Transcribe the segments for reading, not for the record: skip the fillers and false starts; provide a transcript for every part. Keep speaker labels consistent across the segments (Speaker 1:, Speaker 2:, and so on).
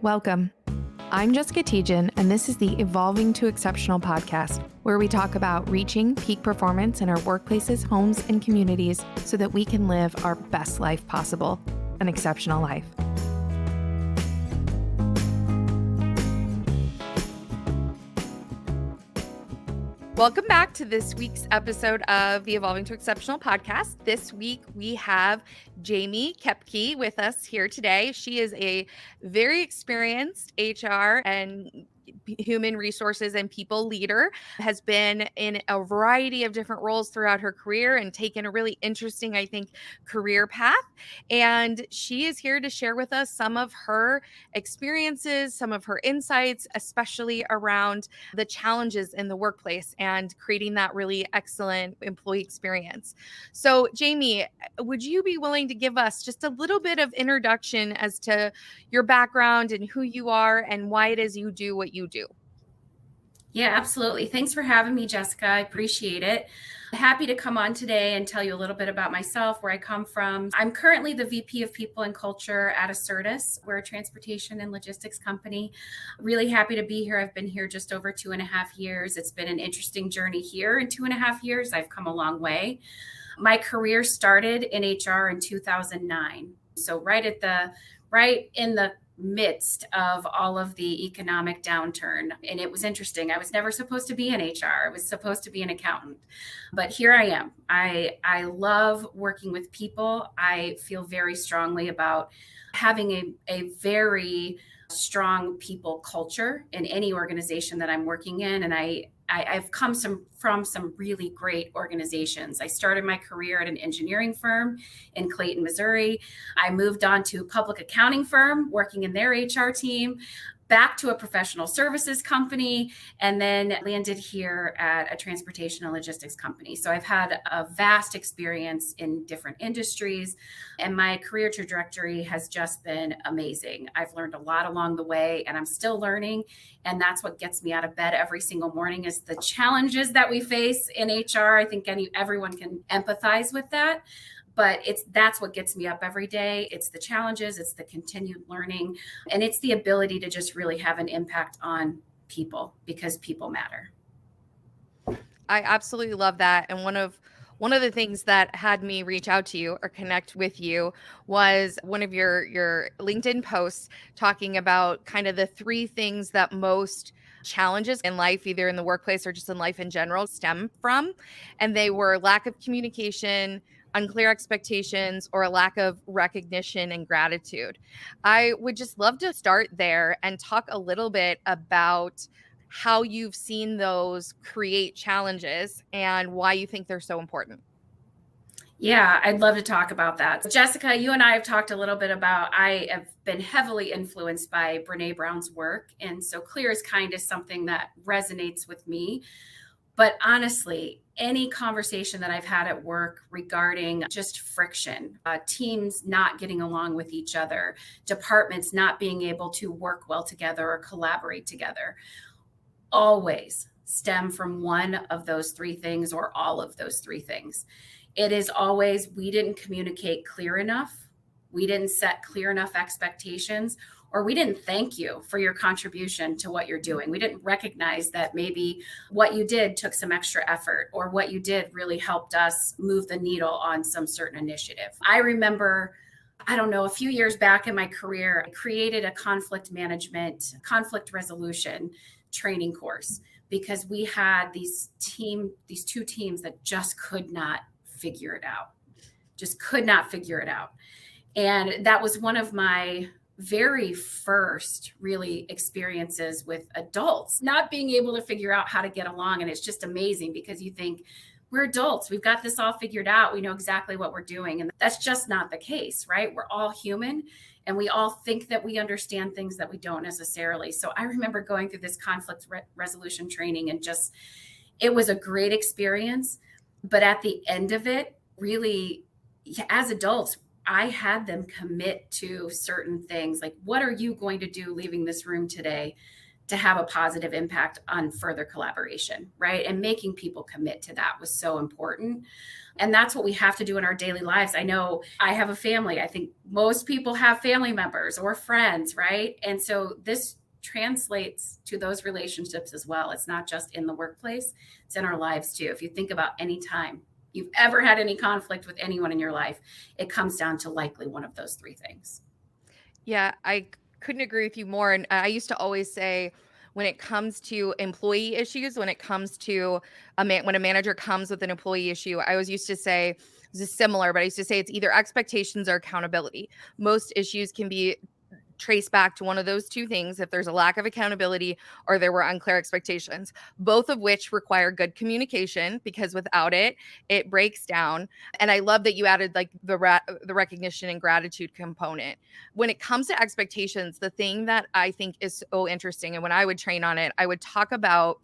Speaker 1: Welcome. I'm Jessica Tietjen, and this is the Evolving to Exceptional podcast, where we talk about reaching peak performance in our workplaces, homes, and communities so that we can live our best life possible, an exceptional life. Welcome back to this week's episode of the Evolving to Exceptional podcast. This week, we have Jamie Koepke with us here today. She is a very experienced HR and human resources and people leader, has been in a variety of different roles throughout her career and taken a really interesting, I think, career path. And she is here to share with us some of her experiences, some of her insights, especially around the challenges in the workplace and creating that really excellent employee experience. So, Jamie, would you be willing to give us just a little bit of introduction as to your background and who you are and why it is you do what you do?
Speaker 2: Yeah, absolutely. Thanks for having me, Jessica. I appreciate it. Happy to come on today and tell you a little bit about myself, where I come from. I'm currently the VP of People and Culture at Assertus. We're a transportation and logistics company. Really happy to be here. I've been here just over 2.5 years. It's been an interesting journey here in 2.5 years. I've come a long way. My career started in HR in 2009. So right in the midst of all of the economic downturn. And it was interesting. I was never supposed to be in HR. I was supposed to be an accountant. But here I am. I love working with people. I feel very strongly about having a very strong people culture in any organization that I'm working in. And I've come from some really great organizations. I started my career at an engineering firm in Clayton, Missouri. I moved on to a public accounting firm working in their HR team, back to a professional services company, and then landed here at a transportation and logistics company. So I've had a vast experience in different industries, and my career trajectory has just been amazing. I've learned a lot along the way, and I'm still learning. And that's what gets me out of bed every single morning, is the challenges that we face in HR. I think everyone can empathize with that. But that's what gets me up every day. It's the challenges, it's the continued learning, and it's the ability to just really have an impact on people, because people matter.
Speaker 1: I absolutely love that. And one of the things that had me reach out to you or connect with you was one of your LinkedIn posts talking about kind of the three things that most challenges in life, either in the workplace or just in life in general, stem from. And they were lack of communication, unclear expectations, or a lack of recognition and gratitude. I would just love to start there and talk a little bit about how you've seen those create challenges and why you think they're so important.
Speaker 2: Yeah, I'd love to talk about that. Jessica, you and I have talked a little bit about, I have been heavily influenced by Brene Brown's work. And so clear as kind is something that resonates with me. But honestly, any conversation that I've had at work regarding just friction, teams not getting along with each other, departments not being able to work well together or collaborate together, always stem from one of those three things or all of those three things. It is always, we didn't communicate clear enough, we didn't set clear enough expectations, or we didn't thank you for your contribution to what you're doing. We didn't recognize that maybe what you did took some extra effort, or what you did really helped us move the needle on some certain initiative. I remember, a few years back in my career, I created a conflict resolution training course, because we had these two teams that just could not figure it out. And that was one of my very first really experiences with adults not being able to figure out how to get along. And it's just amazing, because you think, we're adults, we've got this all figured out, we know exactly what we're doing. And that's just not the case, right? We're all human, and we all think that we understand things that we don't necessarily. So I remember going through this conflict resolution training, and it was a great experience. But at the end of it, really, as adults, I had them commit to certain things. Like, what are you going to do leaving this room today to have a positive impact on further collaboration, right? And making people commit to that was so important. And that's what we have to do in our daily lives. I know I have a family. I think most people have family members or friends, right? And so this translates to those relationships as well. It's not just in the workplace, it's in our lives too. If you think about any time you've ever had any conflict with anyone in your life, it comes down to likely one of those three things.
Speaker 1: Yeah, I couldn't agree with you more. And I used to always say, when it comes to employee issues, when it comes to when a manager comes with an employee issue, I always used to say, this is similar, but I used to say it's either expectations or accountability. Most issues can be trace back to one of those two things if there's a lack of accountability or there were unclear expectations, both of which require good communication, because without it, it breaks down. And I love that you added like the recognition and gratitude component. When it comes to expectations, the thing that I think is so interesting, and when I would train on it, I would talk about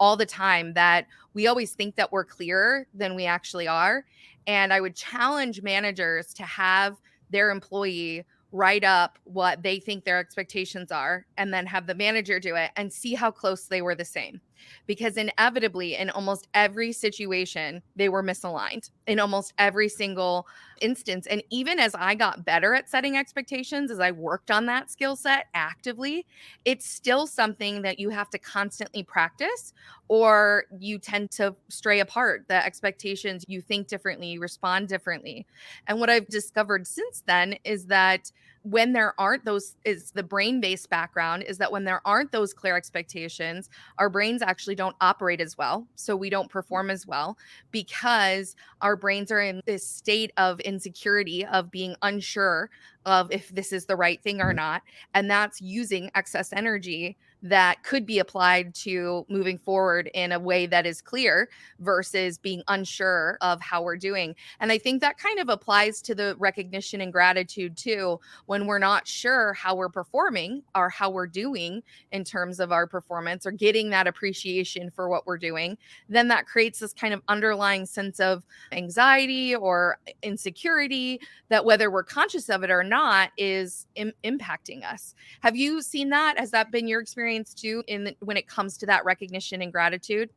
Speaker 1: all the time that we always think that we're clearer than we actually are. And I would challenge managers to have their employee write up what they think their expectations are and then have the manager do it and see how close they were the same. Because inevitably, in almost every situation, they were misaligned in almost every single instance. And even as I got better at setting expectations, as I worked on that skill set actively, it's still something that you have to constantly practice, or you tend to stray apart. The expectations, you think differently, you respond differently. And what I've discovered since then is that when there aren't those, is the brain based background, is that when there aren't those clear expectations, our brains actually don't operate as well. So we don't perform as well, because our brains are in this state of insecurity, of being unsure of if this is the right thing or not. And that's using excess energy that could be applied to moving forward in a way that is clear versus being unsure of how we're doing. And I think that kind of applies to the recognition and gratitude too. When we're not sure how we're performing or how we're doing in terms of our performance or getting that appreciation for what we're doing, then that creates this kind of underlying sense of anxiety or insecurity that, whether we're conscious of it or not, is impacting us. Have you seen that? Has that been your experience too, when it comes to that recognition and gratitude?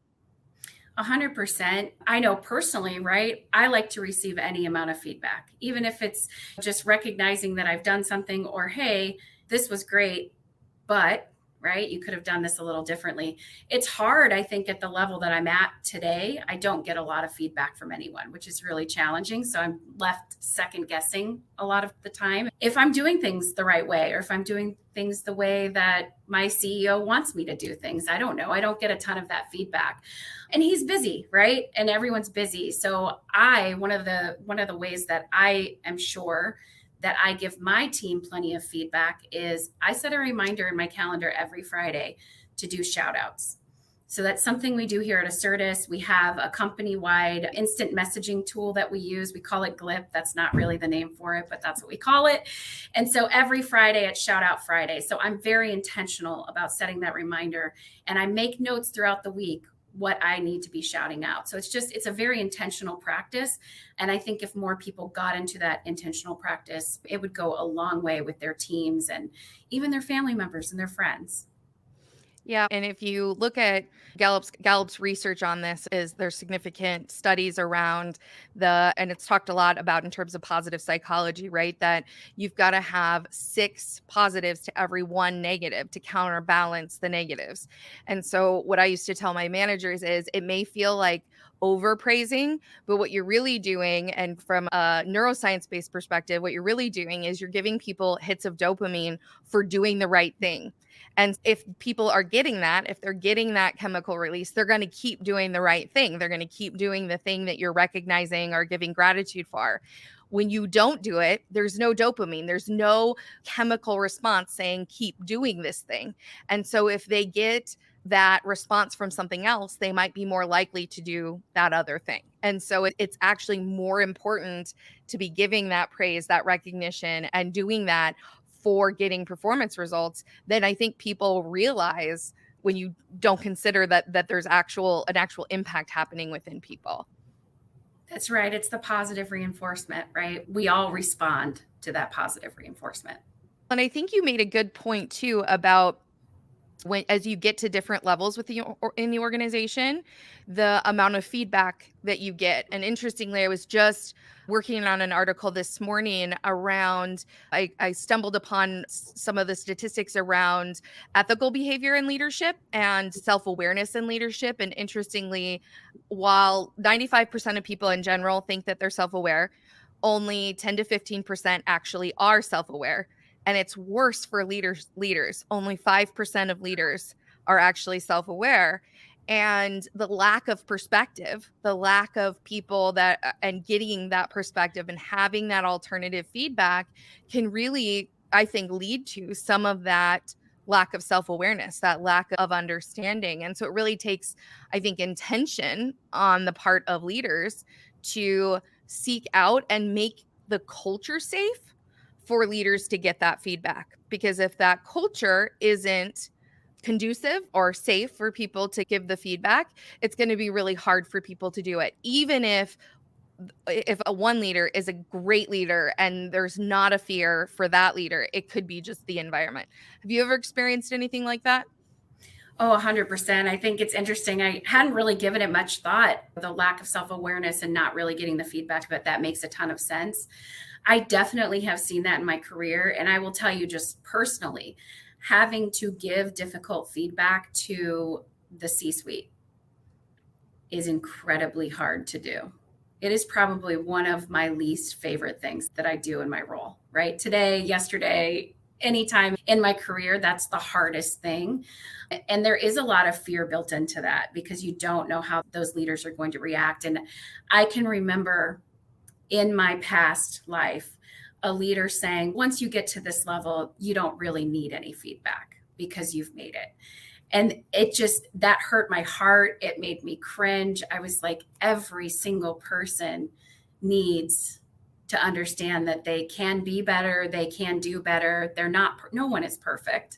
Speaker 2: 100%. I know personally, right? I like to receive any amount of feedback, even if it's just recognizing that I've done something, or, hey, this was great, but, right, you could have done this a little differently. It's hard, I think, at the level that I'm at today. I don't get a lot of feedback from anyone, which is really challenging. So I'm left second guessing a lot of the time if I'm doing things the right way, or if I'm doing things the way that my CEO wants me to do things. I don't know. I don't get a ton of that feedback. And he's busy, right? And everyone's busy. So one of the ways that I am sure that I give my team plenty of feedback is I set a reminder in my calendar every Friday to do shout outs. So that's something we do here at Assertis. We have a company-wide instant messaging tool that we use. We call it GLIP. That's not really the name for it, but that's what we call it. And so every Friday it's Shout Out Friday. So I'm very intentional about setting that reminder, and I make notes throughout the week what I need to be shouting out. So it's a very intentional practice. And I think if more people got into that intentional practice, it would go a long way with their teams and even their family members and their friends.
Speaker 1: Yeah, and if you look at Gallup's research on this, is there's significant studies around and it's talked a lot about in terms of positive psychology, right? That you've got to have 6 positives to every 1 negative to counterbalance the negatives. And so what I used to tell my managers is, it may feel like overpraising, but what you're really doing, and from a neuroscience based perspective, what you're really doing is you're giving people hits of dopamine for doing the right thing. And if people are getting that, if they're getting that chemical release, they're going to keep doing the right thing. They're going to keep doing the thing that you're recognizing or giving gratitude for. When you don't do it, there's no dopamine. There's no chemical response saying, keep doing this thing. And so if they get that response from something else, they might be more likely to do that other thing. And so it's actually more important to be giving that praise, that recognition, and doing that for getting performance results than I think people realize, when you don't consider that there's an actual impact happening within people.
Speaker 2: That's right. It's the positive reinforcement, right? We all respond to that positive reinforcement.
Speaker 1: And I think you made a good point too about As you get to different levels in the organization, the amount of feedback that you get. And interestingly, I was just working on an article this morning around, I stumbled upon some of the statistics around ethical behavior in leadership and self-awareness in leadership. And interestingly, while 95% of people in general think that they're self-aware, only 10 to 15% actually are self-aware. And it's worse for leaders. Only 5% of leaders are actually self-aware. And the lack of perspective, the lack of people and getting that perspective and having that alternative feedback can really, I think, lead to some of that lack of self-awareness, that lack of understanding. And so it really takes, I think, intention on the part of leaders to seek out and make the culture safe for leaders to get that feedback. Because if that culture isn't conducive or safe for people to give the feedback, it's going to be really hard for people to do it. Even if a one leader is a great leader and there's not a fear for that leader, it could be just the environment. Have you ever experienced anything like that?
Speaker 2: Oh, 100%. I think it's interesting. I hadn't really given it much thought, the lack of self-awareness and not really getting the feedback, but that makes a ton of sense. I definitely have seen that in my career. And I will tell you just personally, having to give difficult feedback to the C-suite is incredibly hard to do. It is probably one of my least favorite things that I do in my role, right? Today, yesterday, anytime in my career, that's the hardest thing. And there is a lot of fear built into that because you don't know how those leaders are going to react. And I can remember in my past life, a leader saying, once you get to this level, you don't really need any feedback because you've made it. And that hurt my heart. It made me cringe. I was like, every single person needs to understand that they can be better. They can do better. No one is perfect.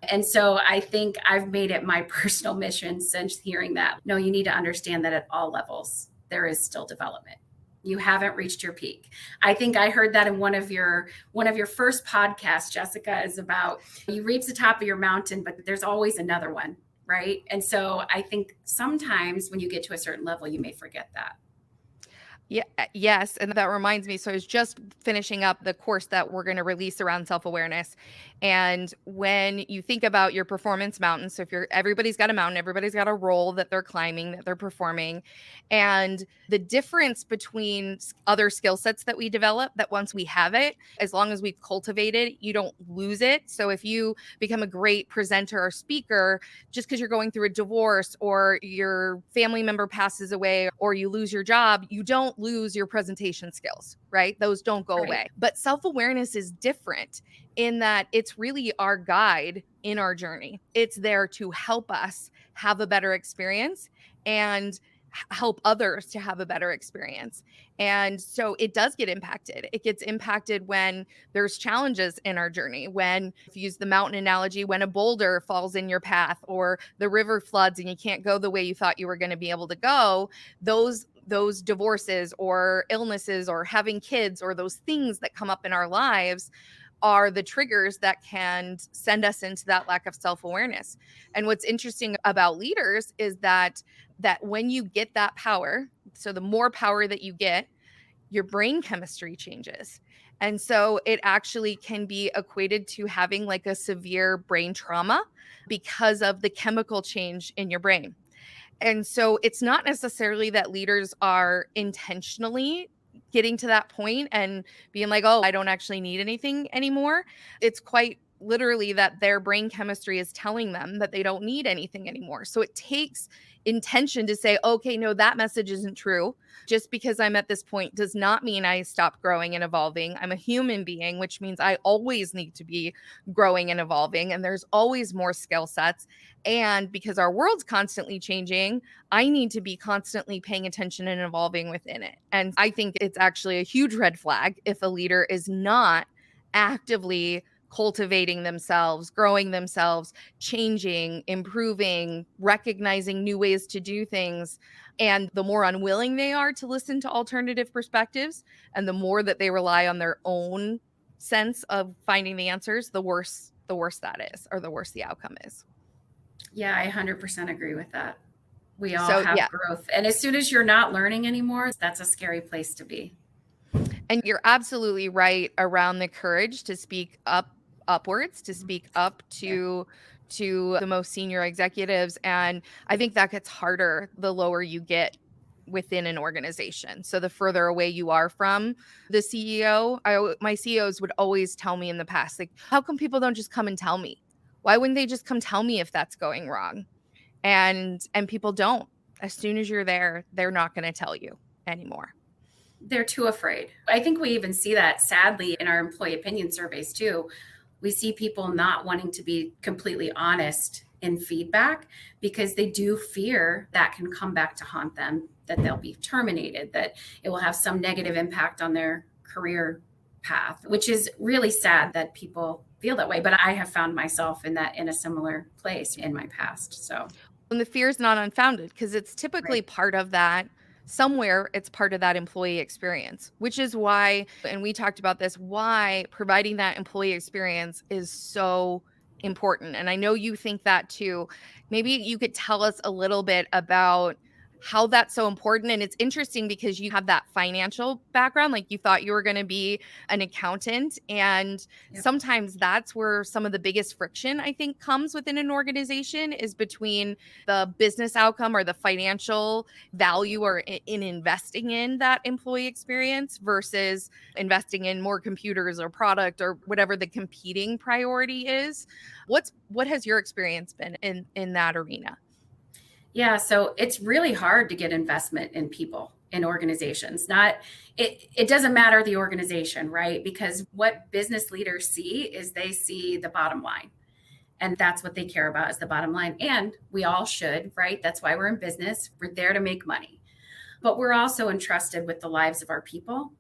Speaker 2: And so I think I've made it my personal mission since hearing that. No, you need to understand that at all levels, there is still development. You haven't reached your peak. I think I heard that in one of your first podcasts, Jessica, is about you reach the top of your mountain, but there's always another one, right? And so I think sometimes when you get to a certain level, you may forget that.
Speaker 1: Yeah, yes. And that reminds me. So I was just finishing up the course that we're going to release around self-awareness. And when you think about your performance mountain, so everybody's got a mountain, everybody's got a role that they're climbing, that they're performing. And the difference between other skill sets that we develop, that once we have it, as long as we cultivate it, you don't lose it. So if you become a great presenter or speaker, just because you're going through a divorce or your family member passes away or you lose your job, you don't lose your presentation skills, right? Those don't go away. But self-awareness is different in that it's really our guide in our journey. It's there to help us have a better experience and help others to have a better experience. And so it does get impacted. It gets impacted when there's challenges in our journey. When, if you use the mountain analogy, when a boulder falls in your path or the river floods and you can't go the way you thought you were going to be able to go, those divorces or illnesses or having kids or those things that come up in our lives are the triggers that can send us into that lack of self-awareness. And what's interesting about leaders is that when you get that power, so the more power that you get, your brain chemistry changes. And so it actually can be equated to having like a severe brain trauma because of the chemical change in your brain. And so it's not necessarily that leaders are intentionally getting to that point and being like, oh, I don't actually need anything anymore. It's quite literally that their brain chemistry is telling them that they don't need anything anymore. So it takes intention to say, okay, no, that message isn't true. Just because I'm at this point does not mean I stop growing and evolving. I'm a human being, which means I always need to be growing and evolving. And there's always more skill sets. And because our world's constantly changing, I need to be constantly paying attention and evolving within it. And I think it's actually a huge red flag if a leader is not actively cultivating themselves, growing themselves, changing, improving, recognizing new ways to do things. And the more unwilling they are to listen to alternative perspectives and the more that they rely on their own sense of finding the answers, the worse that is, or the worse the outcome is.
Speaker 2: Yeah, I 100% agree with that. We all
Speaker 1: So,
Speaker 2: have
Speaker 1: yeah.
Speaker 2: growth. And as soon as you're not learning anymore, that's a scary place to be.
Speaker 1: And you're absolutely right around the courage to speak upwards, to speak up
Speaker 2: Yeah.
Speaker 1: to the most senior executives, and I think that gets harder the lower you get within an organization. So the further away you are from the CEO, my CEOs would always tell me in the past, like, how come people don't just come and tell me? Why wouldn't they just come tell me if that's going wrong? And people don't. As soon as you're there, they're not going to tell you anymore.
Speaker 2: They're too afraid. I think we even see that sadly in our employee opinion surveys too. We see people not wanting to be completely honest in feedback because they do fear that can come back to haunt them, that they'll be terminated, that it will have some negative impact on their career path, which is really sad that people feel that way. But I have found myself in a similar place in my past. So,
Speaker 1: And the fear is not unfounded because it's typically
Speaker 2: right.
Speaker 1: part of that somewhere it's part of that employee experience, which is why, and we talked about this, why providing that employee experience is so important. And I know you think that too. Maybe you could tell us a little bit about how that's so important. And it's interesting because you have that financial background, like you thought you were going to be an accountant. And
Speaker 2: Yep.
Speaker 1: sometimes that's where some of the biggest friction, I think, comes within an organization is between the business outcome or the financial value or in investing in that employee experience versus investing in more computers or product or whatever the competing priority is. What has your experience been in that arena?
Speaker 2: Yeah, so it's really hard to get investment in people in organizations. Not it doesn't matter the organization, right? Because what business leaders see is they see the bottom line. And that's what they care about is the bottom line. And we all should, right? That's why we're in business. We're there to make money. But we're also entrusted with the lives of our people.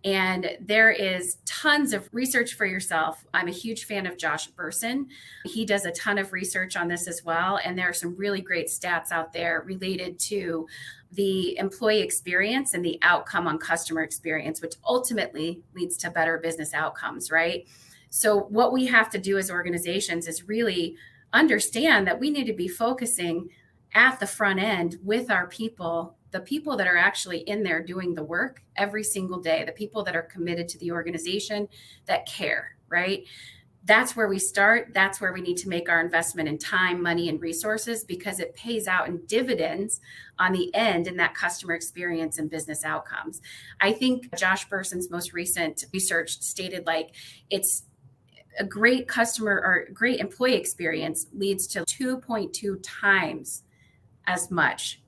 Speaker 2: And there is tons of research for yourself. I'm a huge fan of Josh Bersin. He does a ton of research on this as well. And there are some really great stats out there related to the employee experience and the outcome on customer experience, which ultimately leads to better business outcomes, right? So, what we have to do as organizations is really understand that we need to be focusing at the front end with our people, the people that are actually in there doing the work every single day, the people that are committed to the organization, that care, right? That's where we start. That's where we need to make our investment in time, money, and resources because it pays out in dividends on the end in that customer experience and business outcomes. I think Josh Bersin's most recent research stated like it's a great customer or great employee experience leads to 2.2 times as much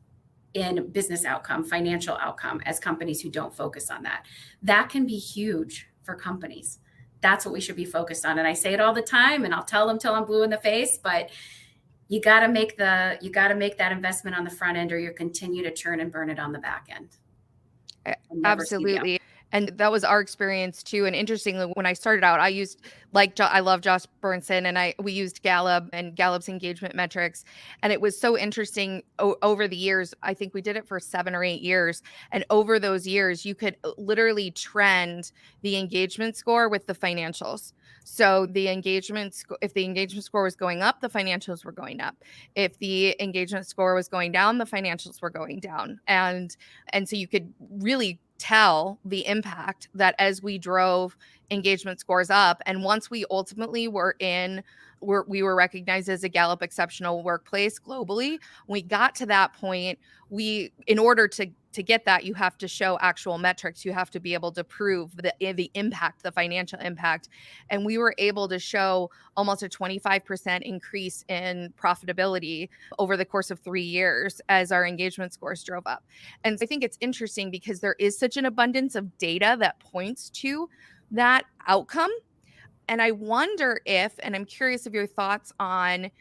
Speaker 2: in business outcome, financial outcome as companies who don't focus on that. That can be huge for companies. That's what we should be focused on. And I say it all the time and I'll tell them till I'm blue in the face, but you got to make that investment on the front end or you continue to churn and burn it on the back end and never see the outcome.
Speaker 1: Absolutely. And that was our experience too. And interestingly, when I started out, I used I love Josh Burnson and we used Gallup and Gallup's engagement metrics. And it was so interesting over the years. I think we did it for 7 or 8 years. And over those years, you could literally trend the engagement score with the financials. So if the engagement score was going up, the financials were going up. If the engagement score was going down, the financials were going down. And so you could really tell the impact that as we drove engagement scores up. And once we ultimately we were recognized as a Gallup exceptional workplace globally. When we got to that point, in order to get that, you have to show actual metrics. You have to be able to prove the impact, the financial impact. And we were able to show almost a 25% increase in profitability over the course of 3 years as our engagement scores drove up. And I think it's interesting because there is such an abundance of data that points to that outcome. And I wonder and I'm curious of your thoughts on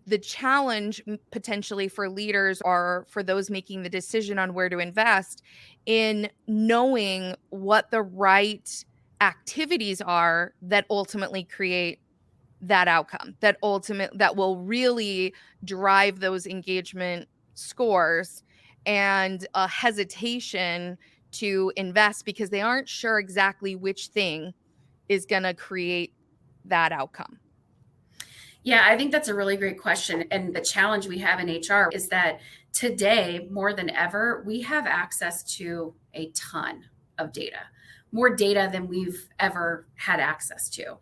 Speaker 1: the challenge potentially for leaders or for those making the decision on where to invest in knowing what the right activities are that ultimately create that outcome that will really drive those engagement scores, and a hesitation to invest because they aren't sure exactly which thing is going to create that outcome.
Speaker 2: Yeah, I think that's a really great question. And the challenge we have in HR is that today, more than ever, we have access to a ton of data, more data than we've ever had access to.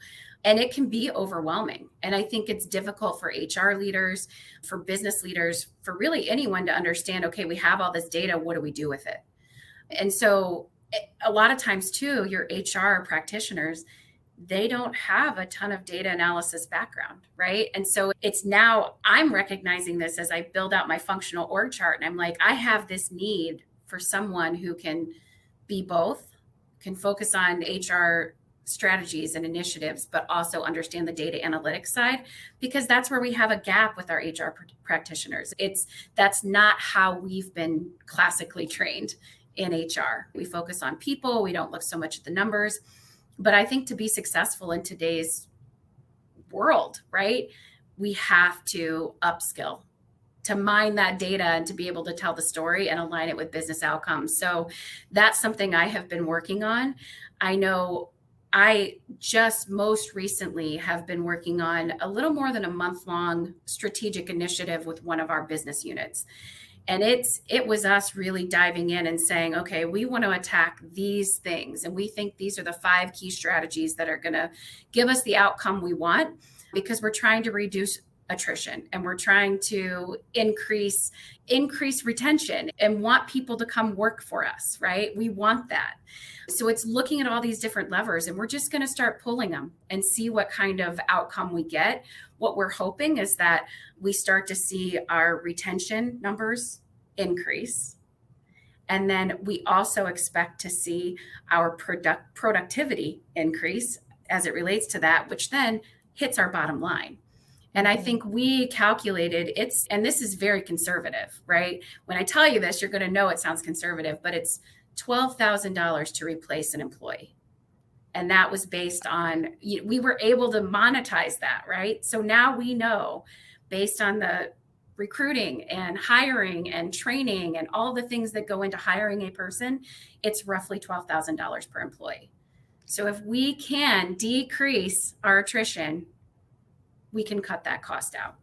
Speaker 2: And it can be overwhelming. And I think it's difficult for HR leaders, for business leaders, for really anyone to understand, okay, we have all this data. What do we do with it? And so a lot of times, too, your HR practitioners, they don't have a ton of data analysis background, right? And so it's now I'm recognizing this as I build out my functional org chart. And I'm like, I have this need for someone who can be both, can focus on HR strategies and initiatives, but also understand the data analytics side, because that's where we have a gap with our HR practitioners. That's not how we've been classically trained in HR. We focus on people, we don't look so much at the numbers. But I think to be successful in today's world, right, we have to upskill to mine that data and to be able to tell the story and align it with business outcomes. So that's something I have been working on. I know I just most recently have been working on a little more than a month-long strategic initiative with one of our business units. And it was us really diving in and saying, okay, we want to attack these things. And we think these are the 5 key strategies that are going to give us the outcome we want, because we're trying to reduce attrition and we're trying to increase retention and want people to come work for us, right? We want that. So it's looking at all these different levers, and we're just going to start pulling them and see what kind of outcome we get. What we're hoping is that we start to see our retention numbers increase. And then we also expect to see our productivity increase as it relates to that, which then hits our bottom line. And I think we calculated and this is very conservative, right? When I tell you this, you're going to know it sounds conservative, but it's $12,000 to replace an employee. And that was based on, we were able to monetize that, right? So now we know, based on the recruiting and hiring and training and all the things that go into hiring a person, it's roughly $12,000 per employee. So if we can decrease our attrition, we can cut that cost out.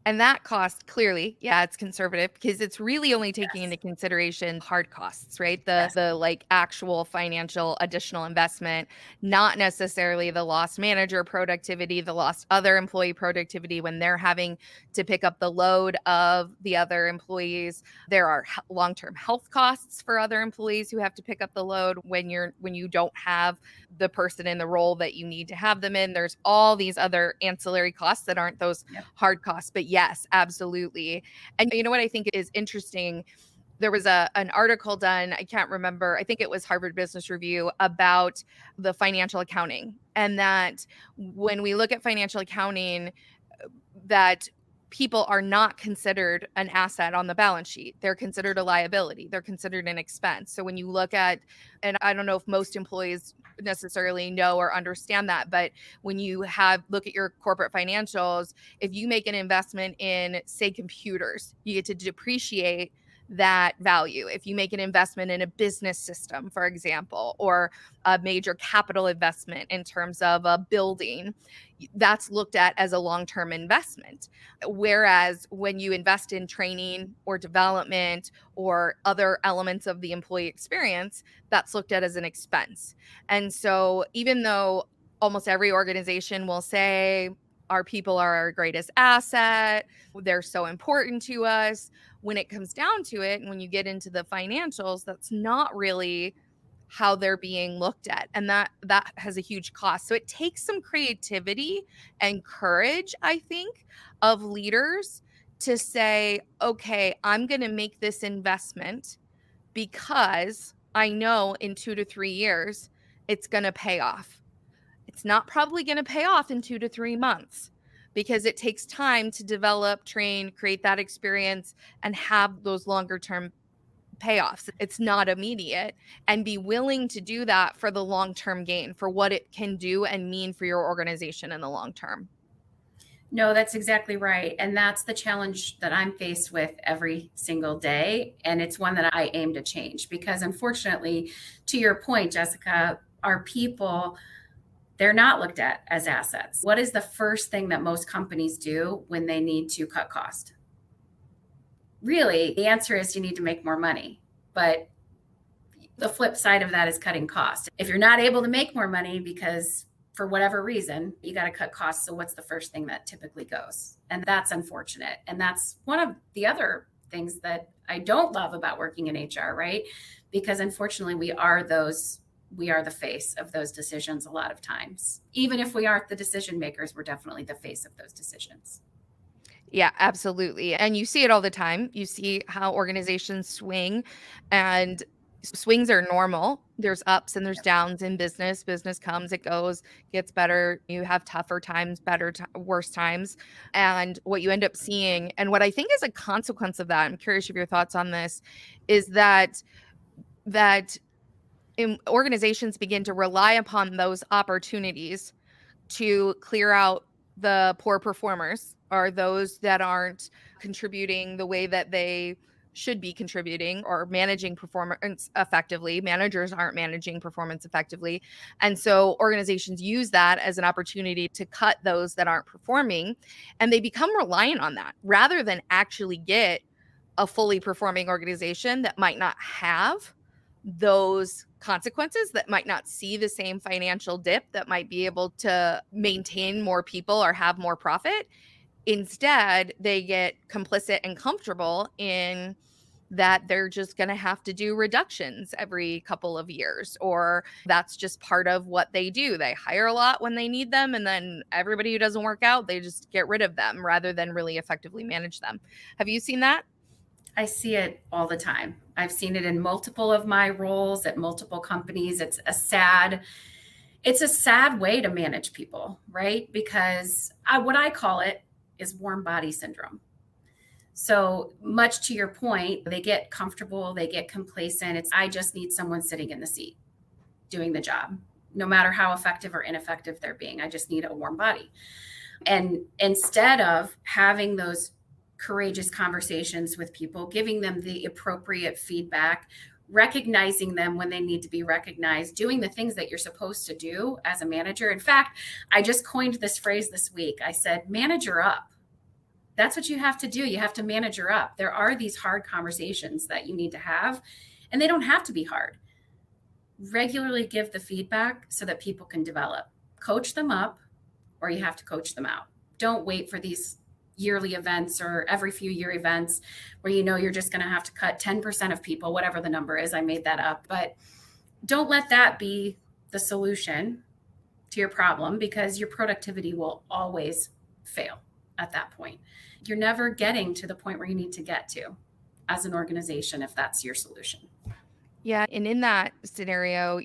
Speaker 1: And that cost, clearly, yeah, it's conservative because it's really only taking
Speaker 2: Yes.
Speaker 1: into consideration hard costs, right?
Speaker 2: Yes.
Speaker 1: The like actual financial additional investment, not necessarily the lost manager productivity, the lost other employee productivity when they're having to pick up the load of the other employees. There are long-term health costs for other employees who have to pick up the load when you don't have the person in the role that you need to have them in. There's all these other ancillary costs that aren't those hard costs. But yes, absolutely. And you know what I think is interesting? There was an article done, I can't remember, I think it was Harvard Business Review, about the financial accounting, and that when we look at financial accounting, that people are not considered an asset on the balance sheet. They're considered a liability. They're considered an expense. So when you look at, and I don't know if most employees necessarily know or understand that, but when you look at your corporate financials, if you make an investment in, say, computers, you get to depreciate that value. If you make an investment in a business system, for example, or a major capital investment in terms of a building, that's looked at as a long-term investment. Whereas when you invest in training or development or other elements of the employee experience, that's looked at as an expense. And so even though almost every organization will say our people are our greatest asset, they're so important to us, when it comes down to it, and when you get into the financials, that's not really how they're being looked at, and that has a huge cost. So it takes some creativity and courage, I think, of leaders to say, okay, I'm going to make this investment because I know in 2 to 3 years it's going to pay off. It's not probably going to pay off in 2 to 3 months, because it takes time to develop, train, create that experience, and have those longer term payoffs. It's not immediate, and be willing to do that for the long-term gain, for what it can do and mean for your organization in the long term.
Speaker 2: No, that's exactly right. And that's the challenge that I'm faced with every single day. And it's one that I aim to change, because unfortunately, to your point, Jessica, our people They're not looked at as assets. What is the first thing that most companies do when they need to cut cost? Really, the answer is you need to make more money. But the flip side of that is cutting costs. If you're not able to make more money because for whatever reason, you got to cut costs. So what's the first thing that typically goes? And that's unfortunate. And that's one of the other things that I don't love about working in HR, right? Because unfortunately, we are the face of those decisions a lot of times. Even if we aren't the decision makers, we're definitely the face of those decisions.
Speaker 1: Yeah, absolutely. And you see it all the time. You see how organizations swing, and swings are normal. There's ups and there's downs in business. Business comes, it goes, gets better. You have tougher times, worse times. And what you end up seeing, and what I think is a consequence of that, I'm curious of your thoughts on this, is that organizations begin to rely upon those opportunities to clear out the poor performers, or those that aren't contributing the way that they should be contributing, or managing performance effectively. Managers aren't managing performance effectively. And so organizations use that as an opportunity to cut those that aren't performing, and they become reliant on that rather than actually get a fully performing organization that might not have those consequences, that might not see the same financial dip, that might be able to maintain more people or have more profit. Instead, they get complicit and comfortable in that they're just going to have to do reductions every couple of years, or that's just part of what they do. They hire a lot when they need them, and then everybody who doesn't work out, they just get rid of them rather than really effectively manage them. Have you seen that?
Speaker 2: I see it all the time. I've seen it in multiple of my roles at multiple companies. It's a sad way to manage people, right? Because what I call it is warm body syndrome. So much to your point, they get comfortable, they get complacent. I just need someone sitting in the seat doing the job, no matter how effective or ineffective they're being. I just need a warm body. And instead of having those courageous conversations with people, giving them the appropriate feedback, recognizing them when they need to be recognized, doing the things that you're supposed to do as a manager. In fact, I just coined this phrase this week. I said, manager up. That's what you have to do. You have to manager up. There are these hard conversations that you need to have, and they don't have to be hard. Regularly give the feedback so that people can develop. Coach them up, or you have to coach them out. Don't wait for these yearly events or every few year events where you're just going to have to cut 10% of people, whatever the number is. I made that up, but don't let that be the solution to your problem, because your productivity will always fail at that point. You're never getting to the point where you need to get to as an organization if that's your solution.
Speaker 1: Yeah, and in that scenario,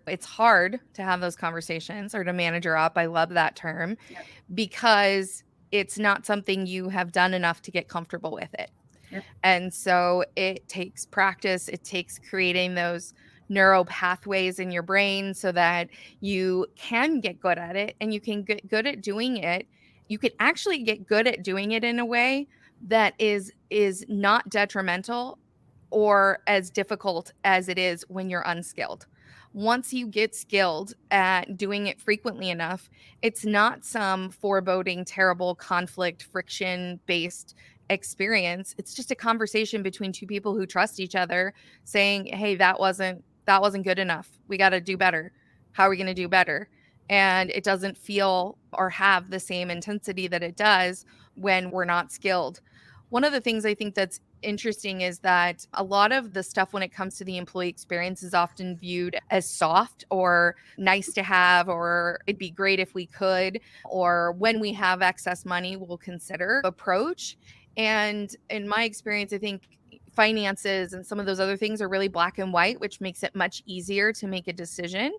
Speaker 1: it's hard to have those conversations, or to manager up. I love that term.
Speaker 2: Yep.
Speaker 1: Because it's not something you have done enough to get comfortable with it.
Speaker 2: Yep.
Speaker 1: And so it takes practice. It takes creating those neural pathways in your brain so that you can get good at it, and you can get good at doing it. You can actually get good at doing it in a way that is not detrimental or as difficult as it is when you're unskilled. Once you get skilled at doing it frequently enough, it's not some foreboding, terrible conflict, friction based experience. It's just a conversation between two people who trust each other, saying, "Hey, that wasn't good enough. We got to do better. How are we going to do better?" And it doesn't feel or have the same intensity that it does when we're not skilled. One of the things I think that's interesting is that a lot of the stuff when it comes to the employee experience is often viewed as soft or nice to have, or it'd be great if we could, or when we have excess money, we'll consider approach. And in my experience, I think finances and some of those other things are really black and white, which makes it much easier to make a decision.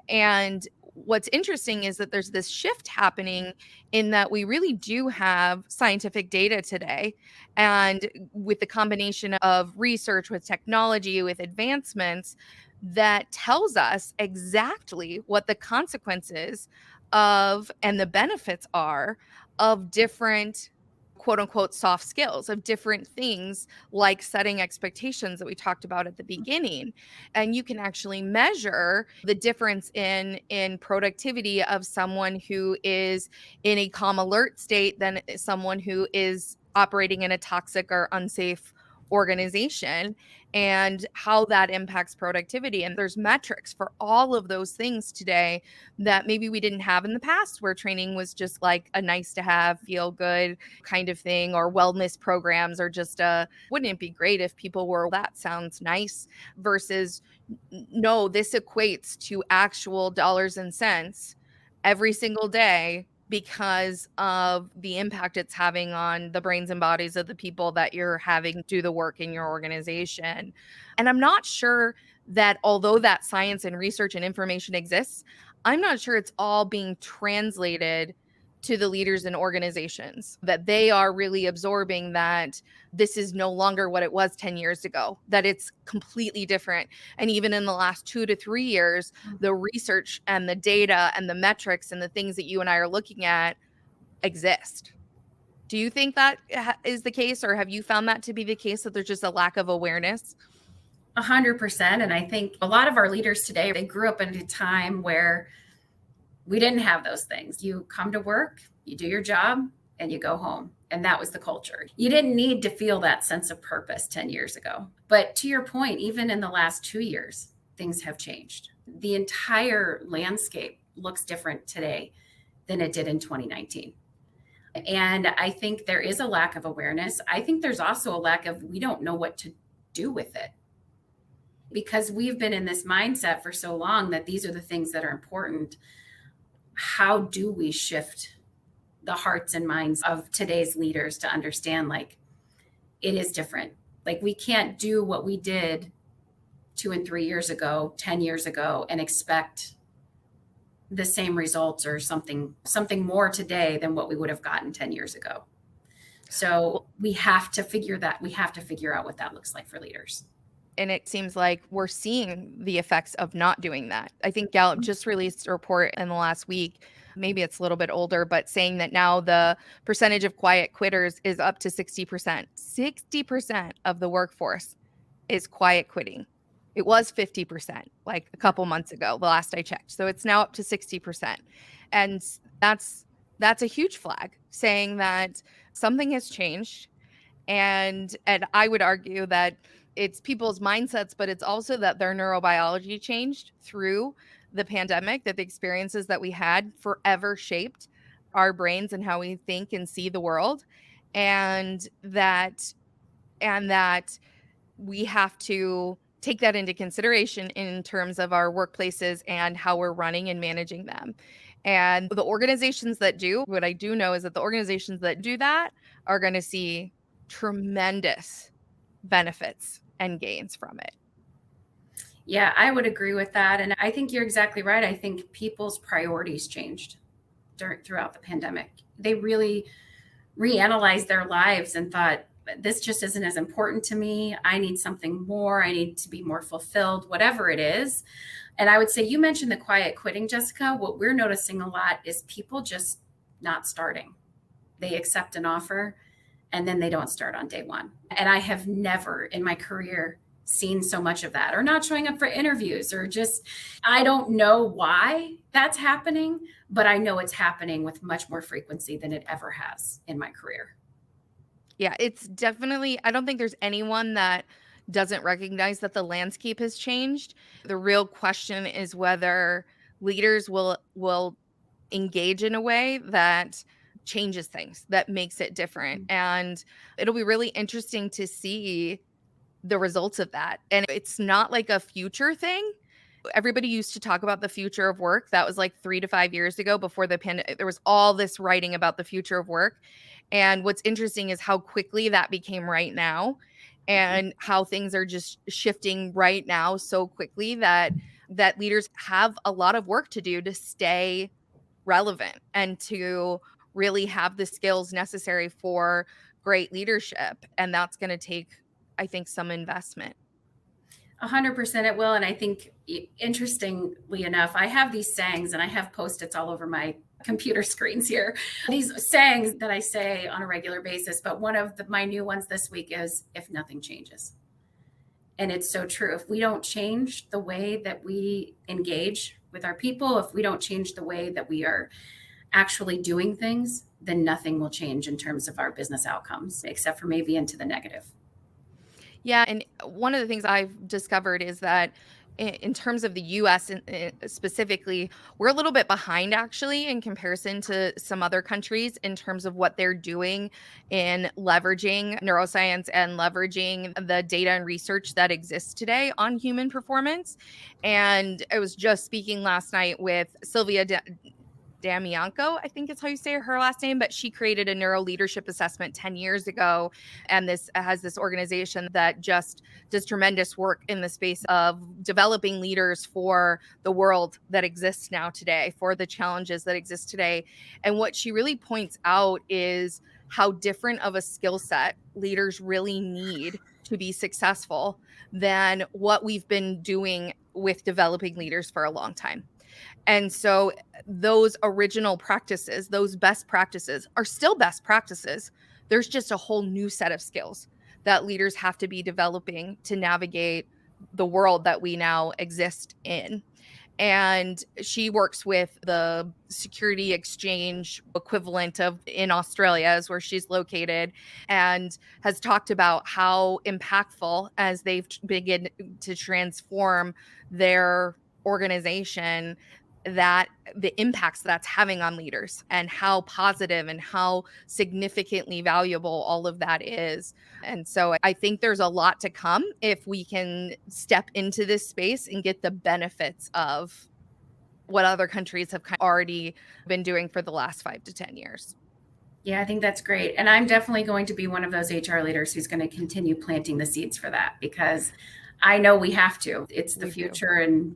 Speaker 1: And what's interesting is that there's this shift happening in that we really do have scientific data today. And with the combination of research, with technology, with advancements, that tells us exactly what the consequences of and the benefits are of different quote unquote soft skills of different things like setting expectations that we talked about at the beginning. And you can actually measure the difference in productivity of someone who is in a calm alert state than someone who is operating in a toxic or unsafe organization, and how that impacts productivity. And there's metrics for all of those things today that maybe we didn't have in the past, where training was just like a nice to have, feel good kind of thing, or wellness programs, or just wouldn't it be great if people were, that sounds nice, versus no, this equates to actual dollars and cents every single day because of the impact it's having on the brains and bodies of the people that you're having do the work in your organization. And I'm not sure that, although that science and research and information exists, I'm not sure it's all being translated to the leaders in organizations, that they are really absorbing that this is no longer what it was 10 years ago, that it's completely different. And even in the last 2 to 3 years, the research and the data and the metrics and the things that you and I are looking at exist. Do you think that is the case, or have you found that to be the case, that there's just a lack of awareness?
Speaker 2: 100%. And I think a lot of our leaders today, they grew up in a time where we didn't have those things. You come to work, you do your job, and you go home. And that was the culture. You didn't need to feel that sense of purpose 10 years ago. But to your point, even in the last 2 years, things have changed. The entire landscape looks different today than it did in 2019. And I think there is a lack of awareness. I think there's also a lack of, we don't know what to do with it, because we've been in this mindset for so long that these are the things that are important. How do we shift the hearts and minds of today's leaders to understand, like, it is different? Like, we can't do what we did 2 and 3 years ago, 10 years ago, and expect the same results or something more today than what we would have gotten 10 years ago. So we have to figure out what that looks like for leaders.
Speaker 1: And it seems like we're seeing the effects of not doing that. I think Gallup just released a report in the last week, maybe it's a little bit older, but saying that now the percentage of quiet quitters is up to 60%. 60% of the workforce is quiet quitting. It was 50% like a couple months ago, the last I checked. So it's now up to 60%. And that's a huge flag, saying that something has changed. And I would argue that it's people's mindsets, but it's also that their neurobiology changed through the pandemic, that the experiences that we had forever shaped our brains and how we think and see the world. And that we have to take that into consideration in terms of our workplaces and how we're running and managing them. And the organizations that do, what I do know is that the organizations that do that are going to see tremendous benefits and gains from it.
Speaker 2: Yeah, I would agree with that. And I think you're exactly right. I think people's priorities changed throughout the pandemic. They really reanalyzed their lives and thought, this just isn't as important to me. I need something more. I need to be more fulfilled, whatever it is. And I would say, you mentioned the quiet quitting, Jessica. What we're noticing a lot is people just not starting. They accept an offer and then they don't start on day one. And I have never in my career seen so much of that, or not showing up for interviews, or just, I don't know why that's happening, but I know it's happening with much more frequency than it ever has in my career.
Speaker 1: Yeah, it's definitely, I don't think there's anyone that doesn't recognize that the landscape has changed. The real question is whether leaders will engage in a way that changes things, that makes it different. And it'll be really interesting to see the results of that. And it's not like a future thing. Everybody used to talk about the future of work. That was like 3 to 5 years ago, before the pandemic. There was all this writing about the future of work. And what's interesting is how quickly that became right now, and how things are just shifting right now so quickly that leaders have a lot of work to do to stay relevant and to really have the skills necessary for great leadership. And that's going to take, I think, some investment.
Speaker 2: 100% it will. And I think, interestingly enough, I have these sayings and I have Post-its all over my computer screens here. These sayings that I say on a regular basis, but one of my new ones this week is, if nothing changes. And it's so true. If we don't change the way that we engage with our people, if we don't change the way that we are actually doing things, then nothing will change in terms of our business outcomes, except for maybe into the negative.
Speaker 1: Yeah, and one of the things I've discovered is that in terms of the US specifically, we're a little bit behind actually in comparison to some other countries in terms of what they're doing in leveraging neuroscience and leveraging the data and research that exists today on human performance. And I was just speaking last night with Sylvia Damianco, I think is how you say her last name, but she created a neuro leadership assessment 10 years ago. And this has this organization that just does tremendous work in the space of developing leaders for the world that exists now today, for the challenges that exist today. And what she really points out is how different of a skill set leaders really need to be successful than what we've been doing with developing leaders for a long time. And so those original practices, those best practices are still best practices. There's just a whole new set of skills that leaders have to be developing to navigate the world that we now exist in. And she works with the security exchange equivalent of in Australia, is where she's located, and has talked about how impactful as they've begin to transform their organization, that the impacts that's having on leaders and how positive and how significantly valuable all of that is. And so I think there's a lot to come if we can step into this space and get the benefits of what other countries have already been doing for the last 5 to 10 years.
Speaker 2: Yeah, I think that's great. And I'm definitely going to be one of those HR leaders who's going to continue planting the seeds for that, because I know we have to. It's the future and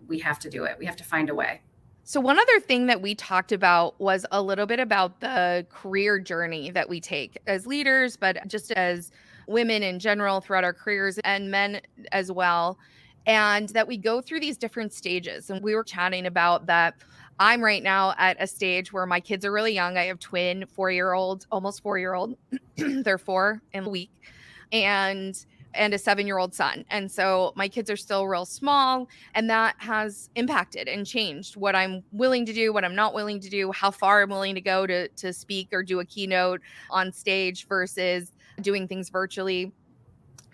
Speaker 2: we have to do it. We have to find a way.
Speaker 1: So one other thing that we talked about was a little bit about the career journey that we take as leaders, but just as women in general throughout our careers, and men as well. And that we go through these different stages. And we were chatting about that. I'm right now at a stage where my kids are really young. I have twin 4-year-olds, almost 4-year-old. They're 4 in a week. And a 7-year-old son. And so my kids are still real small, and that has impacted and changed what I'm willing to do, what I'm not willing to do, how far I'm willing to go to speak or do a keynote on stage versus doing things virtually.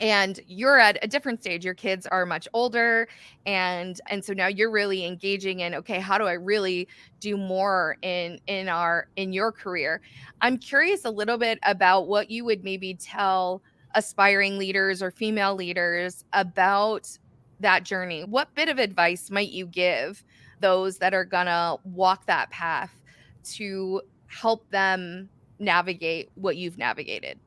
Speaker 1: And you're at a different stage. Your kids are much older, and so now you're really engaging in, okay, how do I really do more in your career? I'm curious a little bit about what you would maybe tell aspiring leaders or female leaders about that journey. What bit of advice might you give those that are gonna walk that path to help them navigate what you've navigated?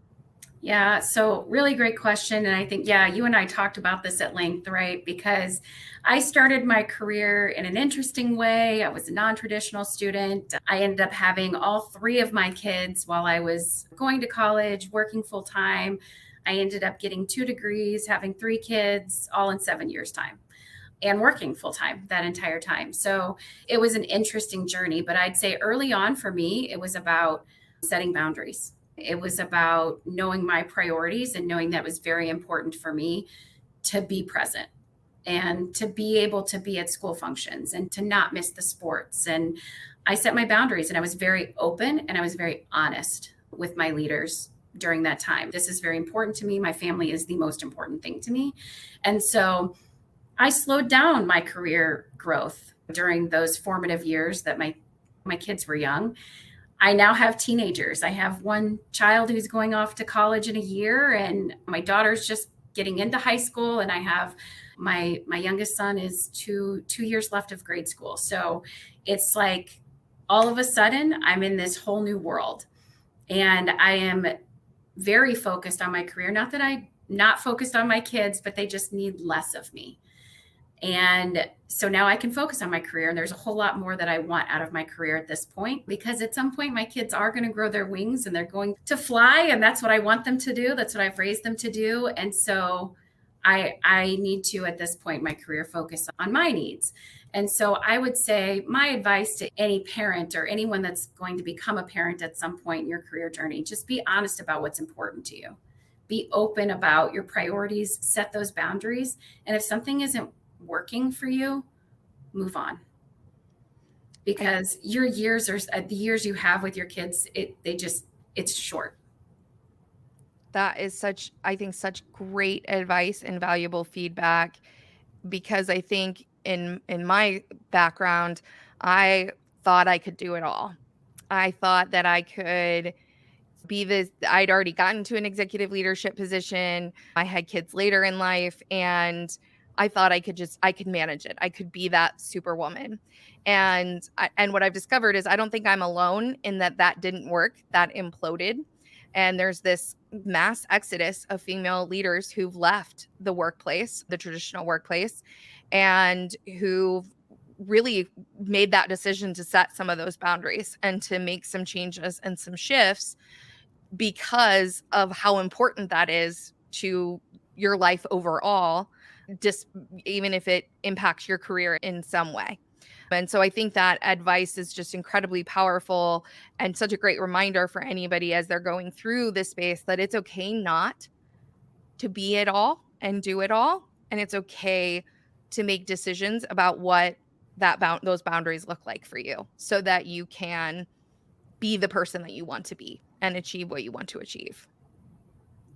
Speaker 2: Yeah, so really great question. And I think, yeah, you and I talked about this at length, right? Because I started my career in an interesting way. I was a non-traditional student. I ended up having all 3 of my kids while I was going to college, working full time. I ended up getting 2 degrees, having 3 kids, all in 7 years' time, and working full time that entire time. So it was an interesting journey. But I'd say early on for me, it was about setting boundaries. It was about knowing my priorities and knowing that was very important for me to be present and to be able to be at school functions and to not miss the sports. And I set my boundaries, and I was very open and I was very honest with my leaders during that time. This is very important to me. My family is the most important thing to me. And so I slowed down my career growth during those formative years that my kids were young. I now have teenagers. I have one child who's going off to college in a year, and my daughter's just getting into high school, and I have my youngest son is two years left of grade school. So it's like all of a sudden I'm in this whole new world, and I am very focused on my career. Not that I'm not focused on my kids, but they just need less of me. And so now I can focus on my career. And there's a whole lot more that I want out of my career at this point, because at some point my kids are going to grow their wings and they're going to fly. And that's what I want them to do. That's what I've raised them to do. And so I need to, at this point, my career focus on my needs. And so I would say my advice to any parent or anyone that's going to become a parent at some point in your career journey, just be honest about what's important to you. Be open about your priorities, set those boundaries. And if something isn't working for you, move on. Because your years are the years you have with your kids, it's short.
Speaker 1: That is I think, such great advice and valuable feedback, because I think in my background, I thought I could do it all. I thought that I could I'd already gotten to an executive leadership position. I had kids later in life, and I thought I could manage it. I could be that superwoman. And what I've discovered is I don't think I'm alone in that didn't work, that imploded. And there's this mass exodus of female leaders who've left the workplace, the traditional workplace, and who've really made that decision to set some of those boundaries and to make some changes and some shifts because of how important that is to your life overall, just even if it impacts your career in some way. And so I think that advice is just incredibly powerful and such a great reminder for anybody as they're going through this space that it's okay not to be it all and do it all. And it's okay to make decisions about what those boundaries look like for you so that you can be the person that you want to be and achieve what you want to achieve.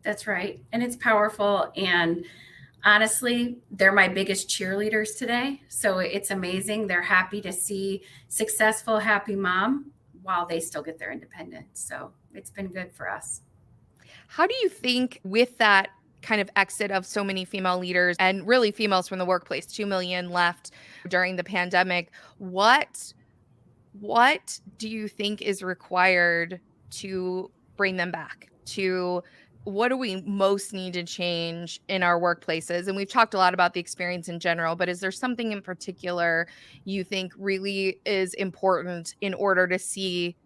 Speaker 2: That's right. And it's powerful. And honestly, they're my biggest cheerleaders today. So it's amazing. They're happy to see successful, happy mom while they still get their independence. So it's been good for us.
Speaker 1: How do you think, with that kind of exit of so many female leaders and really females from the workplace, 2 million left during the pandemic, what do you think is required to bring them back? What do we most need to change in our workplaces? And we've talked a lot about the experience in general, but is there something in particular you think really is important in order to see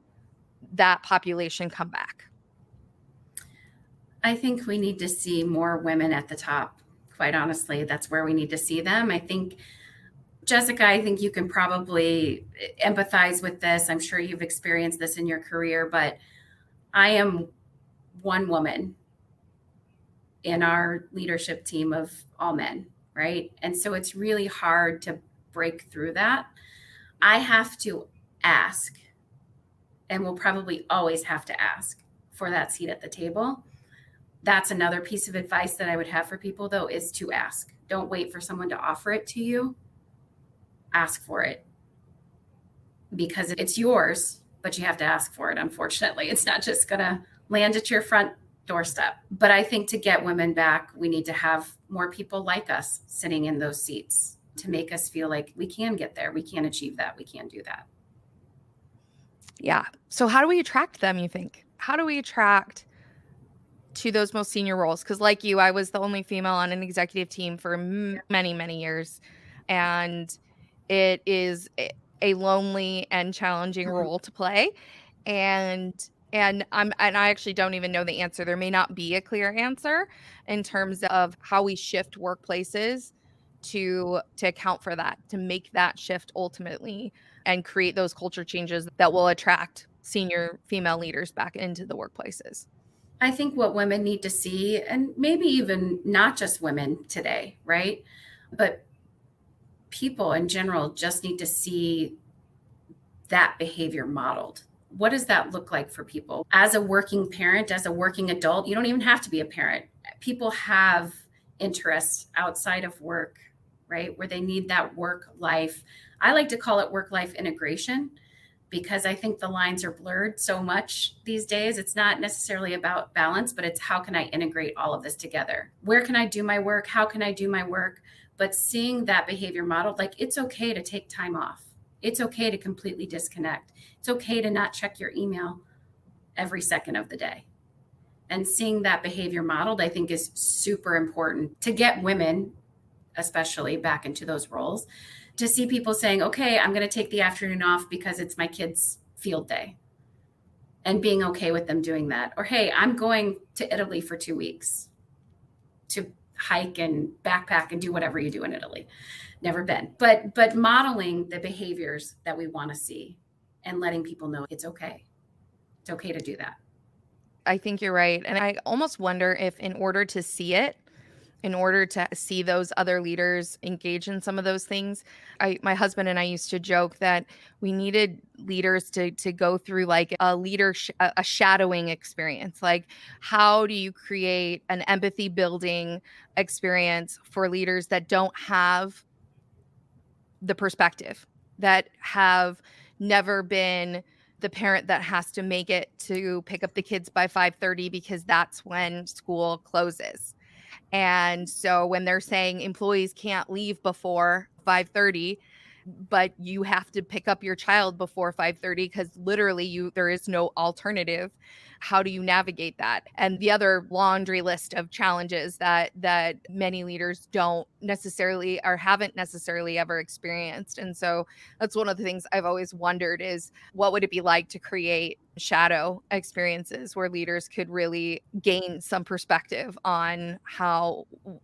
Speaker 1: that population come back?
Speaker 2: I think we need to see more women at the top. Quite honestly, that's where we need to see them. I think, Jessica, I think you can probably empathize with this. I'm sure you've experienced this in your career, but I am one woman in our leadership team of all men, right? And so it's really hard to break through that. I have to ask, and we'll probably always have to ask for that seat at the table. That's another piece of advice that I would have for people, though, is to ask. Don't wait for someone to offer it to you. Ask for it, because it's yours, but you have to ask for it. Unfortunately, it's not just going to land at your front doorstep. But I think to get women back, we need to have more people like us sitting in those seats to make us feel like we can get there. We can achieve that. We can do that.
Speaker 1: Yeah. So how do we attract them, you think? How do we attract to those most senior roles? Because like you, I was the only female on an executive team for many, many years. And it is a lonely and challenging role to play. And I actually don't even know the answer. There may not be a clear answer in terms of how we shift workplaces to account for that, to make that shift ultimately and create those culture changes that will attract senior female leaders back into the workplaces.
Speaker 2: I think what women need to see, and maybe even not just women today, right? But people in general just need to see that behavior modeled. What does that look like for people? As a working parent, as a working adult, you don't even have to be a parent. People have interests outside of work, right? Where they need that work life. I like to call it work life integration, because I think the lines are blurred so much these days. It's not necessarily about balance, but it's how can I integrate all of this together? Where can I do my work? How can I do my work? But seeing that behavior modeled, like it's okay to take time off. It's okay to completely disconnect. It's okay to not check your email every second of the day. And seeing that behavior modeled, I think, is super important to get women, especially, back into those roles. To see people saying, okay, I'm going to take the afternoon off because it's my kid's field day, and being okay with them doing that. Or, hey, I'm going to Italy for 2 weeks to hike and backpack and do whatever you do in Italy. Never been. But modeling the behaviors that we want to see and letting people know it's okay. It's okay to do that.
Speaker 1: I think you're right. And I almost wonder if, in order to see it, in order to see those other leaders engage in some of those things, my husband and I used to joke that we needed leaders to go through like a shadowing experience. Like, how do you create an empathy building experience for leaders that don't have the perspective, that have never been the parent that has to make it to pick up the kids by 5:30 because that's when school closes. And so when they're saying employees can't leave before 5:30, but you have to pick up your child before 5:30 because literally there is no alternative. How do you navigate that? And the other laundry list of challenges that many leaders don't necessarily or haven't necessarily ever experienced. And so that's one of the things I've always wondered is, what would it be like to create shadow experiences where leaders could really gain some perspective on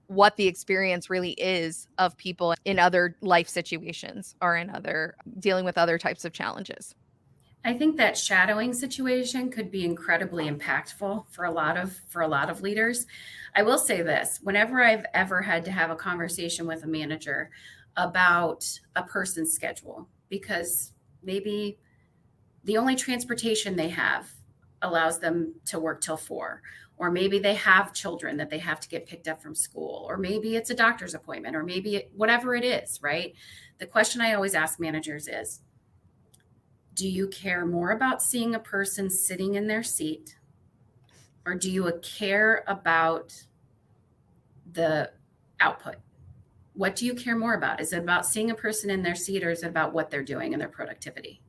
Speaker 1: what the experience really is of people in other life situations or in other dealing with other types of challenges.
Speaker 2: I think that shadowing situation could be incredibly impactful for a lot of leaders. I will say this, whenever I've ever had to have a conversation with a manager about a person's schedule, because maybe the only transportation they have allows them to work till 4, or maybe they have children that they have to get picked up from school, or maybe it's a doctor's appointment, or maybe whatever it is, right? The question I always ask managers is, do you care more about seeing a person sitting in their seat, or do you care about the output? What do you care more about? Is it about seeing a person in their seat, or is it about what they're doing and their productivity?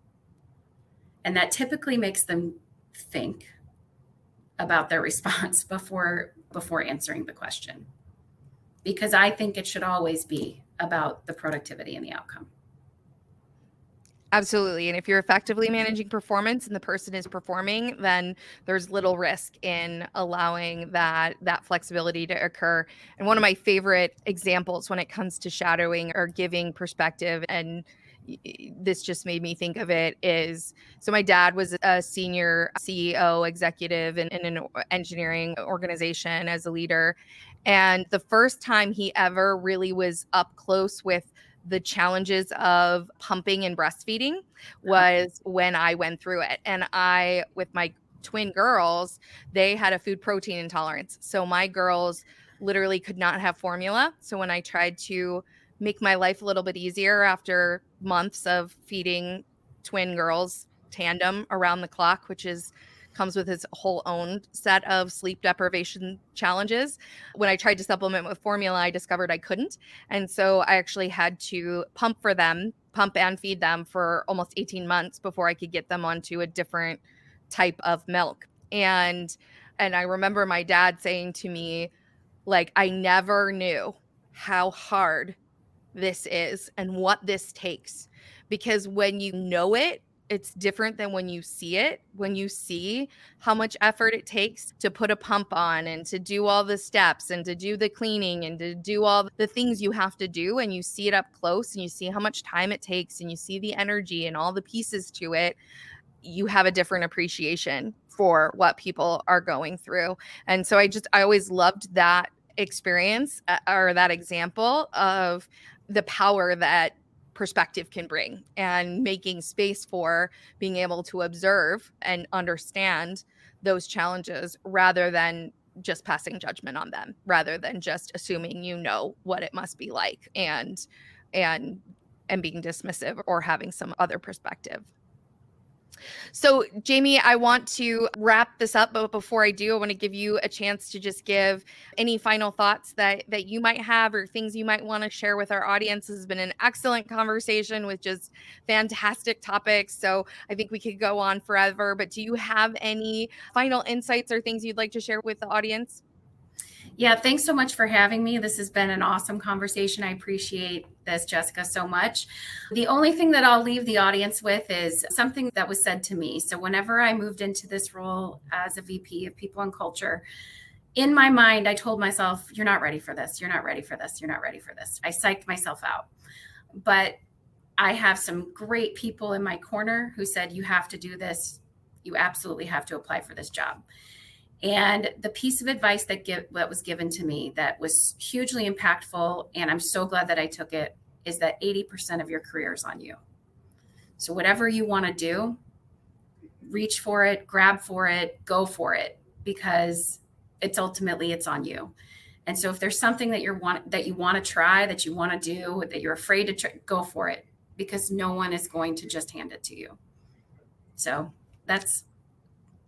Speaker 2: And that typically makes them think about their response before answering the question. Because I think it should always be about the productivity and the outcome.
Speaker 1: Absolutely. And if you're effectively managing performance and the person is performing, then there's little risk in allowing that flexibility to occur. And one of my favorite examples when it comes to shadowing or giving perspective, and this just made me think of it, is, so my dad was a senior CEO executive in an engineering organization as a leader. And the first time he ever really was up close with the challenges of pumping and breastfeeding was when I went through it. And with my twin girls, they had a food protein intolerance. So my girls literally could not have formula. So when I tried to make my life a little bit easier after months of feeding twin girls tandem around the clock, which comes with its whole own set of sleep deprivation challenges. When I tried to supplement with formula, I discovered I couldn't. And so I actually had to pump and feed them for almost 18 months before I could get them onto a different type of milk. And I remember my dad saying to me, like, I never knew how hard this is and what this takes, because when you know it, it's different than when you see it. When you see how much effort it takes to put a pump on and to do all the steps and to do the cleaning and to do all the things you have to do, and you see it up close and you see how much time it takes and you see the energy and all the pieces to it, you have a different appreciation for what people are going through. And so I always loved that experience or that example of the power that perspective can bring, and making space for being able to observe and understand those challenges rather than just passing judgment on them, rather than just assuming you know what it must be like and being dismissive or having some other perspective. So, Jamie, I want to wrap this up, but before I do, I want to give you a chance to just give any final thoughts that you might have, or things you might want to share with our audience. This has been an excellent conversation with just fantastic topics. So I think we could go on forever, but do you have any final insights or things you'd like to share with the audience?
Speaker 2: Yeah, thanks so much for having me. This has been an awesome conversation. I appreciate this, Jessica, so much. The only thing that I'll leave the audience with is something that was said to me. So whenever I moved into this role as a VP of People and Culture, in my mind, I told myself, you're not ready for this. You're not ready for this. You're not ready for this. I psyched myself out. But I have some great people in my corner who said, you have to do this. You absolutely have to apply for this job. And the piece of advice that was given to me that was hugely impactful, and I'm so glad that I took it, is that 80% of your career is on you. So whatever you want to do, reach for it, grab for it, go for it, because it's on you. And so if there's something that you want to try, that you want to do, that you're afraid to try, go for it, because no one is going to just hand it to you. So that's,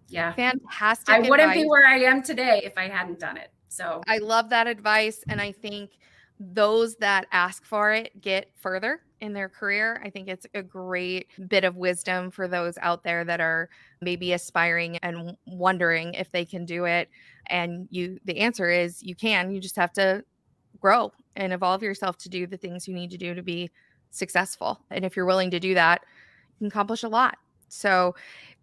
Speaker 2: yeah.
Speaker 1: Fantastic
Speaker 2: I wouldn't
Speaker 1: advice.
Speaker 2: be where I am today if I hadn't done it. So
Speaker 1: I love that advice. And I think those that ask for it get further in their career. I think it's a great bit of wisdom for those out there that are maybe aspiring and wondering if they can do it. And the answer is you can. You just have to grow and evolve yourself to do the things you need to do to be successful. And if you're willing to do that, you can accomplish a lot. So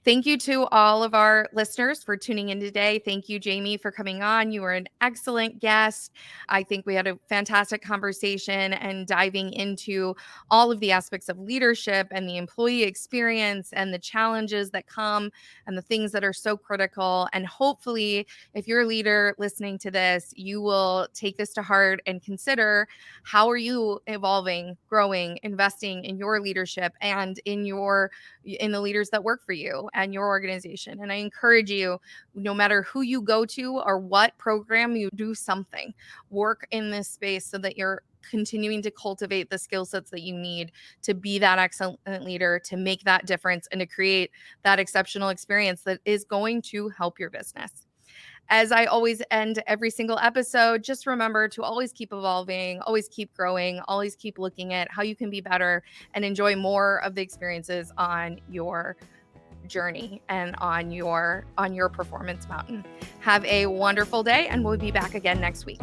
Speaker 1: thank you to all of our listeners for tuning in today. Thank you, Jamie, for coming on. You were an excellent guest. I think we had a fantastic conversation and diving into all of the aspects of leadership and the employee experience and the challenges that come and the things that are so critical. And hopefully, if you're a leader listening to this, you will take this to heart and consider, how are you evolving, growing, investing in your leadership and in the leaders that work for you and your organization. And I encourage you, no matter who you go to or what program you do, something, work in this space so that you're continuing to cultivate the skill sets that you need to be that excellent leader, to make that difference, and to create that exceptional experience that is going to help your business. As I always end every single episode, just remember to always keep evolving, always keep growing, always keep looking at how you can be better and enjoy more of the experiences on your journey and on your performance mountain. Have a wonderful day, and we'll be back again next week.